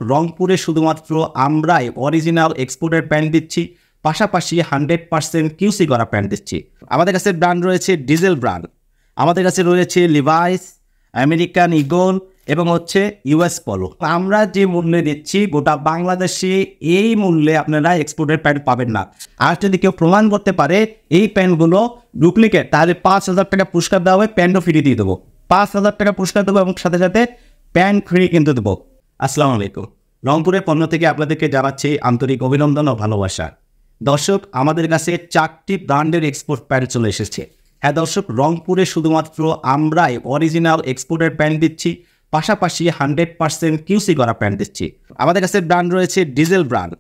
রংপুরে শুধুমাত্র আমরাই অরিজিনাল এক্সপোর্টের প্যান্ট দিচ্ছি, পাশাপাশি 100% কিউসি করা প্যান্ট দিচ্ছি। আমাদের কাছে ব্র্যান্ড রয়েছে ডিজেল ব্র্যান্ড, আমাদের কাছে রয়েছে লিভাইস, আমেরিকান ইগল এবং ইউএস পলো। আমরা যে মূল্যে দিচ্ছি গোটা বাংলাদেশে এই মূল্যে আপনারা এক্সপোর্টের প্যান্ট পাবেন না। আর যদি কেউ প্রমাণ করতে পারে এই প্যান্টগুলো ডুপ্লিকেট, তাহলে 5,000 টাকা পুরস্কার দেওয়া হবে, প্যান্টও ফ্রি দিয়ে দেবো। 5,000 টাকা পুরস্কার দেবো এবং সাথে সাথে প্যান্ট ফ্রি কিন্তু দেবো। আসসালামু আলাইকুম। রংপুরের পণ্য থেকে আপনাদেরকে জানাচ্ছি আন্তরিক অভিনন্দন ও ভালোবাসা। দর্শক, আমাদের কাছে 4টি ব্র্যান্ডের এক্সপোর্ট প্যান্ট চলে এসেছে। হ্যাঁ দর্শক, রংপুরে শুধুমাত্র আমরাই অরিজিনাল এক্সপোর্টের প্যান্ট দিচ্ছি, পাশাপাশি 100% কিউসি করা প্যান্ট দিচ্ছি। আমাদের কাছে ব্র্যান্ড রয়েছে ডিজেল ব্র্যান্ড,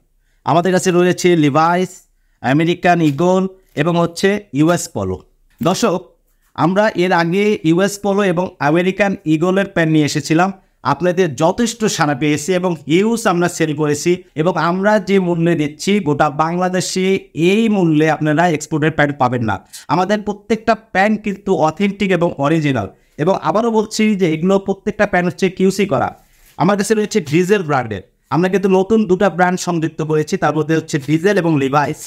আমাদের কাছে রয়েছে লিভাইস, আমেরিকান ইগল এবং ইউএস পলো। দর্শক, আমরা এর আগে ইউএস পলো এবং আমেরিকান ইগলের প্যান্ট নিয়ে এসেছিলাম, আপনাদের যথেষ্ট সাড়া পেয়েছি এবং হিউজ আমরা সেল করেছি। এবং আমরা যে মূল্যে দিচ্ছি গোটা বাংলাদেশে এই মূল্যে আপনারা এক্সপোর্টের প্যান্ট পাবেন না। আমাদের প্রত্যেকটা প্যান্ট কিন্তু অথেন্টিক এবং অরিজিনাল। এবং আবারও বলছি যে এগুলো প্রত্যেকটা প্যান্ট কিউসি করা। আমার কাছে রয়েছে ডিজেল ব্র্যান্ডের, আমরা কিন্তু নতুন 2টা ব্র্যান্ড সংযুক্ত করেছি, তার মধ্যে ডিজেল এবং লিভাইস।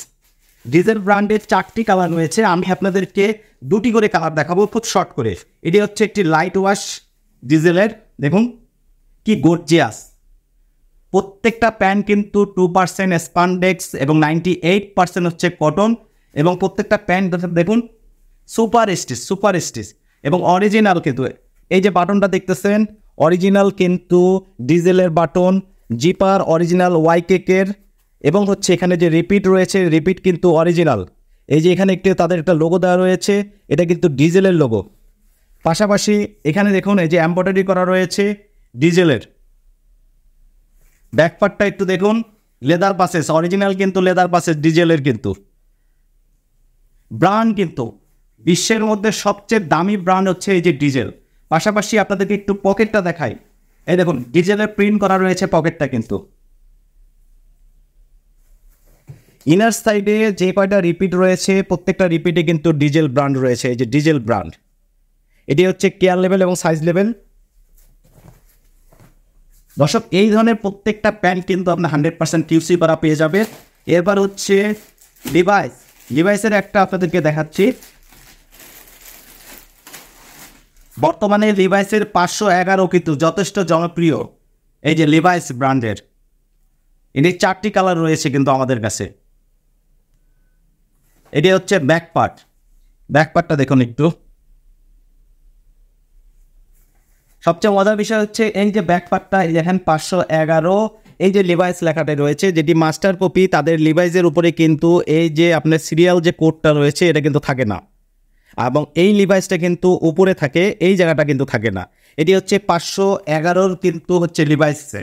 ডিজেল ব্র্যান্ডের 4টি কালার রয়েছে, আমি আপনাদেরকে 2টি করে কালার দেখাবো খুব শর্ট করে। এটি একটি লাইট ওয়াশ ডিজেলের, দেখুন কি গর্জিয়াস। প্রত্যেকটা প্যান্ট কিন্তু 2% স্পান্ডেক্স এবং 98% কটন। এবং প্রত্যেকটা প্যান্ট দেখুন সুপার স্টিচ এবং অরিজিনাল। কিন্তু এই যে বাটনটা দেখতেছেন অরিজিনাল, কিন্তু ডিজেলের বাটন, জিপার অরিজিনাল ওয়াইকেকের এবং এখানে যে রিপিট রয়েছে, রিপিট কিন্তু অরিজিনাল। এই যে এখানে তাদের একটা লোগো দেওয়া রয়েছে, এটা কিন্তু ডিজেলের লোগো। পাশাপাশি এখানে দেখুন এই যে এমব্রয়ডারি করা রয়েছে ডিজেলের। ব্যাকপার্টটা একটু দেখুন, লেদার পাসেস অরিজিনাল, কিন্তু লেদার পাসেস ডিজেলের। কিন্তু ব্র্যান্ড কিন্তু বিশ্বের মধ্যে সবচেয়ে দামি ব্র্যান্ড এই যে ডিজেল। পাশাপাশি আপনাদেরকে একটু পকেটটা দেখাই, এই দেখুন ডিজেলের প্রিন্ট করা রয়েছে পকেটটা। কিন্তু ইনার সাইডে যে কয়টা রিপিট রয়েছে প্রত্যেকটা রিপিটে কিন্তু ডিজেল ব্র্যান্ড রয়েছে। এই যে ডিজেল ব্র্যান্ড, এটি কেয়ার লেভেল এবং সাইজ লেভেল। দর্শক, এই ধরনের প্রত্যেকটা প্যান্ট কিন্তু আপনার 100% কিউসি করা পেয়ে যাবে। এরপর লিভাইসের একটা আপনাদেরকে দেখাচ্ছি। বর্তমানে লিভাইসের 511 কিন্তু যথেষ্ট জনপ্রিয়। এই যে লিভাইস ব্র্যান্ডের, এটি 4টি কালার রয়েছে কিন্তু আমাদের কাছে। এটি ব্যাকপার্টটা দেখুন একটু। সবচেয়ে মজার বিষয় এই যে ব্যাকপার্টটা, এই দেখেন 511 এই যে লিভাইস লেখাটা রয়েছে, যেটি মাস্টার কপি। তাদের লিভাইসের উপরে কিন্তু এই যে আপনার সিরিয়াল যে কোডটা রয়েছে এটা কিন্তু থাকে না, এবং এই লিভাইসটা কিন্তু উপরে থাকে, এই জায়গাটা কিন্তু থাকে না। এটি 511 কিন্তু লিভাইসে।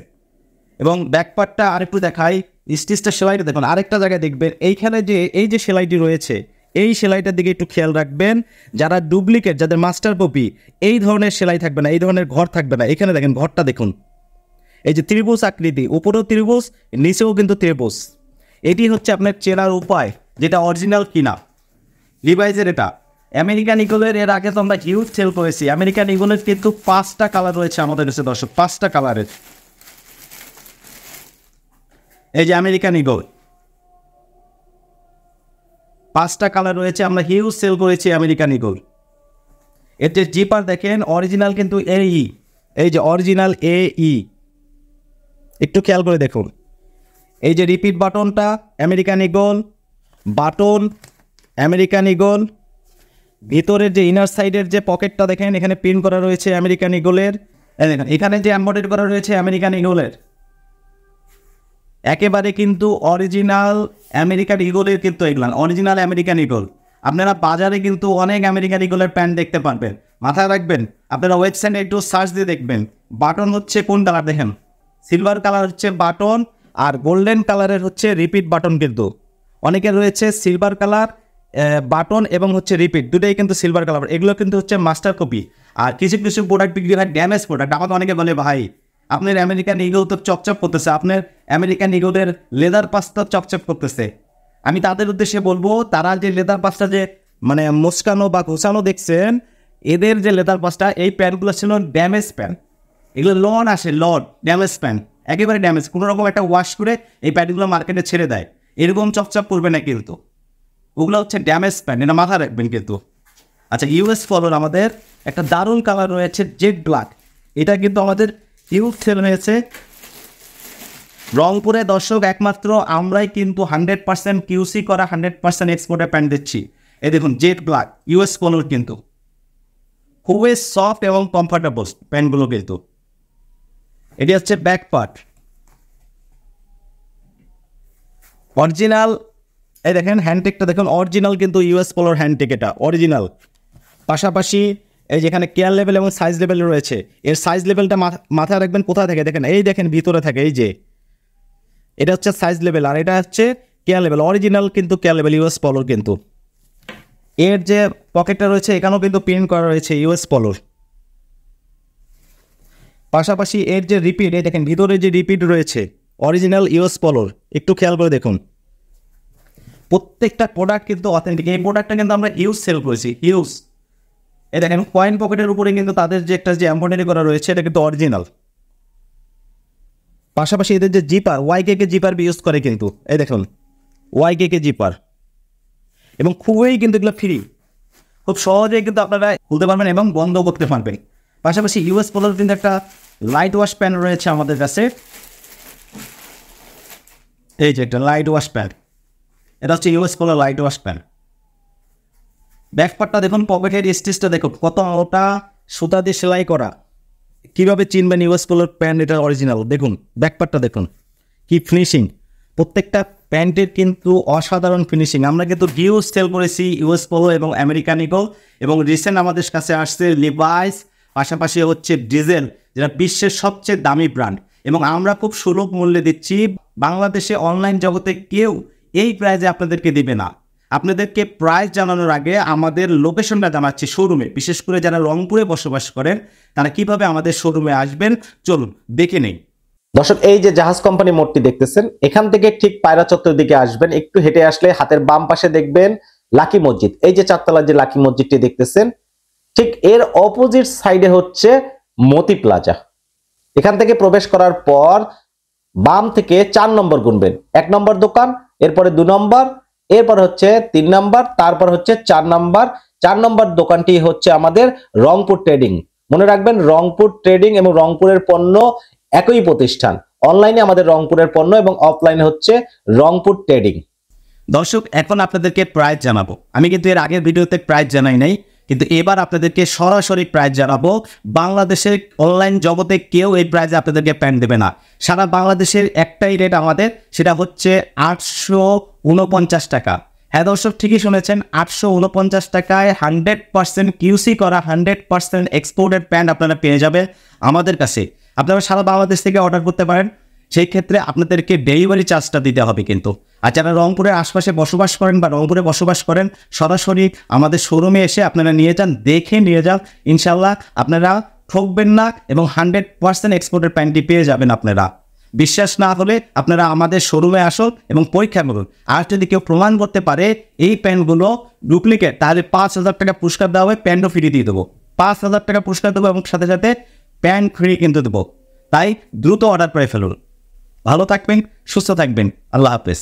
এবং ব্যাকপার্টটা আরেকটু দেখাই, স্টিচটা সেলাইটা দেখুন। আরেকটা জায়গায় দেখবেন এইখানে যে এই যে সেলাইটি রয়েছে, এই সেলাইটার দিকে একটু খেয়াল রাখবেন। যারা ডুপ্লিকেট, যাদের মাস্টার কপি, এই ধরনের সেলাই থাকবে না, এই ধরনের ঘর থাকবে না। এখানে দেখেন ঘরটা দেখুন, এই যে ত্রিভুজ আকৃতি, উপরেও ত্রিভুজ, নিচেও কিন্তু ত্রিভুজ। এটি আপনার চেনার উপায় যেটা অরিজিনাল কিনা। লিভাইসের এটা আমেরিকান ইগলের এর আগে তো আমরা হিউজ সেল করেছি। আমেরিকান ইগলের কিন্তু 5টা কালার রয়েছে আমাদের কাছে দর্শক, 5টা কালারের। এই যে আমেরিকান ইগল 5টা কালার রয়েছে, আমরা হিউজ সেল করেছি আমেরিকান ইগল। এতে জিপার দেখেন অরিজিনাল কিন্তু এই যে অরিজিনাল একটু খেয়াল করে দেখুন। এই যে রিপিট বাটনটা American eagle, button American eagle. ভিতরের যে ইনার সাইডের যে পকেটটা দেখেন, এখানে প্রিন্ট করা রয়েছে আমেরিকান ইগলের। এখানে যে এমব্রয়ডারি করা রয়েছে আমেরিকান ইগলের। একেবারে কিন্তু অরিজিনাল আমেরিকান ইগলের কিন্তু এগুলো অরিজিনাল আমেরিকান ইগল। আপনারা বাজারে কিন্তু অনেক আমেরিকান ইগলের প্যান্ট দেখতে পারবেন। মাথায় রাখবেন, আপনারা ওয়েবসাইটে একটু সার্চ দিয়ে দেখবেন। বাটন কোন কালার দেখেন, সিলভার কালার বাটন, আর গোল্ডেন কালারের রিপিট বাটন। কিন্তু অনেকের রয়েছে সিলভার কালার বাটন এবং রিপিট, দুটোই কিন্তু সিলভার কালার। এগুলো কিন্তু মাস্টার কপি। আর কিছু কিছু প্রোডাক্ট বিক্রি হয় ড্যামেজ প্রোডাক্ট। আমাকে অনেকে বলে ভাই আপনার আমেরিকান ইগল তো চপচপ করতেছে, আপনার আমেরিকান ইগলের লেদার পাসটা চপচপ করতেছে। আমি তাদের উদ্দেশ্যে বলবো, তারা যে লেদার পাসটা যে মানে মুচকানো বা ঘোষানো দেখছেন, এদের যে লেদার পাসটা, এই প্যান্টগুলো ছিল ড্যামেজ প্যান্ট। এগুলো লন আসে, ড্যামেজ প্যান্ট। একেবারে ড্যামেজ, কোনো রকম একটা ওয়াশ করে এই প্যান্টগুলো মার্কেটে ছেড়ে দেয়, এরকম চপচপ করবে না কিন্তু, ওগুলো হচ্ছে ড্যামেজ প্যান্ট, এটা মাথা রাখবেন কিন্তু। আচ্ছা, ইউএস পলোর আমাদের একটা দারুণ কালার রয়েছে জেড ব্ল্যাক, এটা কিন্তু আমাদের হিউজ সেল হয়েছে রংপুরে। দর্শক একমাত্র আমরাই কিন্তু 100% কিউসি করা 100% এক্সপোর্টের প্যান্ট দিচ্ছি। এই দেখুন জেড ব্ল্যাক ইউএস পলোর, কিন্তু খুবই সফট এবং কমফোর্টেবল প্যান্টগুলো কিন্তু। এটি হচ্ছে ব্যাক পার্ট অরিজিনাল, এই দেখেন হ্যান্ডটেকটা দেখুন অরিজিনাল, কিন্তু ইউএস পলোর হ্যান্ডটেক এটা অরিজিনাল। পাশাপাশি এই যেখানে কেয়ার লেভেল এবং সাইজ লেভেল রয়েছে, এর সাইজ লেভেলটা মাথায় রাখবেন কোথায় থাকে দেখেন, এই দেখেন ভিতরে থাকে, এই যে এটা হচ্ছে সাইজ লেভেল আর এটা হচ্ছে কেয়ার লেভেল, অরিজিনাল কিন্তু কেয়ার লেভেল ইউএস পলোর কিন্তু। এর যে পকেটটা রয়েছে এখানেও কিন্তু প্রিন্ট করা রয়েছে ইউএস পলোর। পাশাপাশি এর যে রিপিট, এই দেখেন ভিতরে যে রিপিট রয়েছে অরিজিনাল ইউএস পলোর, একটু খেয়াল করে দেখুন। প্রত্যেকটা প্রোডাক্ট কিন্তু অথেন্টিক, এই প্রোডাক্টটা কিন্তু আমরা ইউজ সেল করেছি ইউজ। এই দেখেন কয়েন পকেটের উপরে কিন্তু তাদের যে একটা যে এমব্রয়ডারি করা রয়েছে এটা কিন্তু অরিজিনাল। পাশাপাশি এদের যে জিপার, ওয়াইকে জিপার ইউজ করে কিন্তু, এই দেখুন ওয়াইকে জিপার, এবং খুবই কিন্তু এগুলো ফ্রি, খুব সহজেই কিন্তু আপনারা খুলতে পারবেন এবং বন্ধ করতে পারবেন। পাশাপাশি ইউএস পলোর কিন্তু একটা লাইট ওয়াশ প্যান রয়েছে আমাদের কাছে, এই যে একটা লাইট ওয়াশ প্যান, এটা হচ্ছে ইউএস পলোর লাইট ওয়াশ প্যান। ব্যাকপার্টটা দেখুন, পকেটের স্টিচটা দেখুন কত মোটা সুতা দিয়ে সেলাই করা, কীভাবে চিনবেন ইউএস পলোর প্যান্ট এটা অরিজিনাল। দেখুন ব্যাকপার্টটা দেখুন কি ফিনিশিং, প্রত্যেকটা প্যান্টের কিন্তু অসাধারণ ফিনিশিং। আমরা কিন্তু হিউজ সেল করেছি ইউএস পলো এবং আমেরিকান ইগল, এবং রিসেন্ট আমাদের কাছে আসছে লিভাইস, পাশাপাশি হচ্ছে ডিজেল, যেটা বিশ্বের সবচেয়ে দামি ব্র্যান্ড, এবং আমরা খুব সুলভ মূল্যে দিচ্ছি। বাংলাদেশে অনলাইন জগতে কেউ এই প্রাইজে আপনাদেরকে দিবে না। আপনাদেরকে প্রাইস জানানোর আগে আমাদের লোকেশনটা জানাচ্ছি শোরুমে, বিশেষ করে যারা রংপুরে বসবাস করেন তারা কিভাবে আমাদের শোরুমে আসবেন চলুন দেখে নেই। দর্শক, এই যে জাহাজ কোম্পানি মোড়টি দেখতেছেন, এখান থেকে ঠিক পায়রা চত্বর দিকে আসবেন, একটু হেঁটে আসলে হাতের বাম পাশে দেখবেন লাকি মসজিদ। এই যে চারতলার যে লাকি মসজিদটি দেখতেছেন, ঠিক এর অপোজিট সাইডে হচ্ছে মতি প্লাজা। এখান থেকে প্রবেশ করার পর বাম থেকে 4 নম্বর গুনবেন, 1 নম্বর দোকান, এরপরে 2 নম্বর, এরপর হচ্ছে 3 নম্বর, তারপর হচ্ছে 4 নম্বর। 4 নম্বর দোকানটি হচ্ছে আমাদের রংপুর ট্রেডিং। মনে রাখবেন রংপুর ট্রেডিং এবং রংপুরের পণ্য একই প্রতিষ্ঠান। অনলাইনে আমাদের রংপুরের পণ্য এবং অফলাইনে হচ্ছে রংপুর ট্রেডিং। দর্শক, এখন আপনাদেরকে প্রাইস জানাবো। আমি কিন্তু এর আগের ভিডিওতে প্রাইস জানাই নাই, কিন্তু এবার আপনাদেরকে সরাসরি প্রাইস জানাবো। বাংলাদেশের অনলাইন জগতে কেউ এই প্রাইসে আপনাদেরকে প্যান্ট দেবে না। সারা বাংলাদেশের একটাই রেট আমাদের, সেটা হচ্ছে 849 টাকা। হ্যাঁ দর্শক, ঠিকই শুনেছেন, 849 টাকায় 100% কিউসি করা 100% এক্সপোর্টেড প্যান্ট আপনারা পেয়ে যাবেন আমাদের কাছে। আপনারা সারা বাংলাদেশ থেকে অর্ডার করতে পারেন, সেই ক্ষেত্রে আপনাদেরকে ডেলিভারি চার্জটা দিতে হবে কিন্তু। আর যারা রংপুরের আশপাশে বসবাস করেন বা রংপুরে বসবাস করেন, সরাসরি আমাদের শোরুমে এসে আপনারা নিয়ে যান, দেখে নিয়ে যান, ইনশাল্লাহ আপনারা ঠকবেন না এবং 100% এক্সপোর্টের প্যান্টটি পেয়ে যাবেন আপনারা। বিশ্বাস না হলে আপনারা আমাদের শোরুমে আসুন এবং পরীক্ষা করুন। আর যদি কেউ প্রমাণ করতে পারে এই প্যান্টগুলো ডুপ্লিকেট, তাহলে 5,000 টাকা পুরস্কার দেওয়া হবে, প্যান্টও ফ্রি দিয়ে দেবো। 5,000 টাকা পুরস্কার দেবো এবং সাথে সাথে প্যান্ট ফ্রি কিন্তু দেবো। তাই দ্রুত অর্ডার করে ফেলুন। ভালো থাকবেন, সুস্থ থাকবেন, আল্লাহ হাফেজ।